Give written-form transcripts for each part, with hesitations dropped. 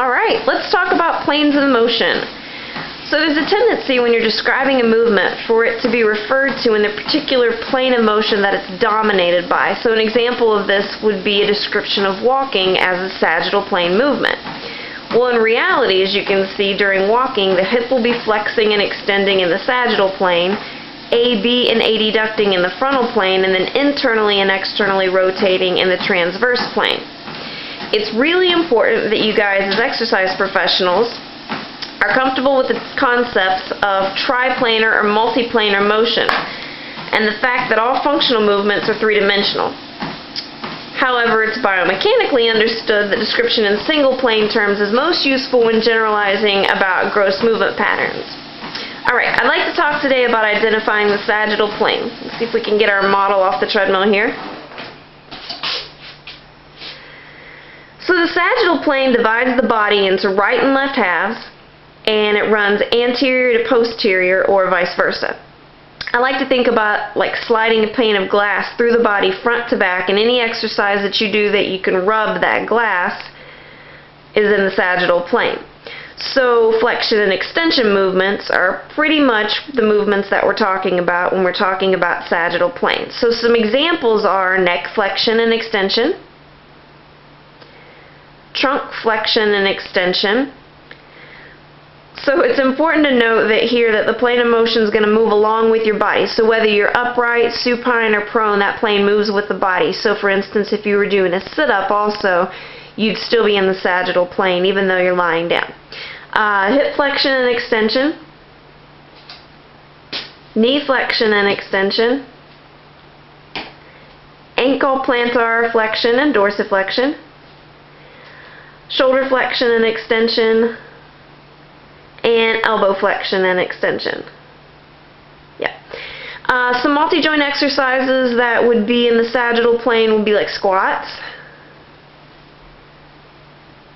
Alright, let's talk about planes of motion. So there's a tendency when you're describing a movement for it to be referred to in the particular plane of motion that it's dominated by. So an example of this would be a description of walking as a sagittal plane movement. Well, in reality, as you can see, during walking, the hip will be flexing and extending in the sagittal plane, AB and adducting in the frontal plane, and then internally and externally rotating in the transverse plane. It's really important that you guys, as exercise professionals, are comfortable with the concepts of triplanar or multiplanar motion and the fact that all functional movements are three-dimensional. However, it's biomechanically understood that description in single plane terms is most useful when generalizing about gross movement patterns. Alright, I'd like to talk today about identifying the sagittal plane. Let's see if we can get our model off the treadmill here. So the sagittal plane divides the body into right and left halves, and it runs anterior to posterior or vice versa. I like to think about like sliding a pane of glass through the body front to back, and any exercise that you do that you can rub that glass is in the sagittal plane. So flexion and extension movements are pretty much the movements that we're talking about when we're talking about sagittal plane. So some examples are neck flexion and extension, trunk flexion and extension. So it's important to note that here that the plane of motion is going to move along with your body. So whether you're upright, supine, or prone, that plane moves with the body. So for instance, if you were doing a sit-up also, you'd still be in the sagittal plane even though you're lying down. Hip flexion and extension, knee flexion and extension, ankle plantar flexion and dorsiflexion, shoulder flexion and extension, and elbow flexion and extension. Some multi-joint exercises that would be in the sagittal plane would be like squats,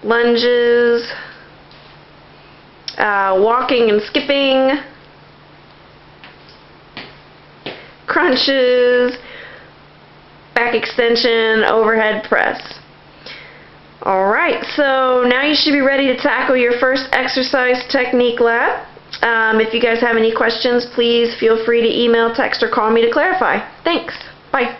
lunges, walking and skipping, crunches, back extension, overhead press. Alright, so now you should be ready to tackle your first exercise technique lab. If you guys have any questions, please feel free to email, text, or call me to clarify. Thanks. Bye.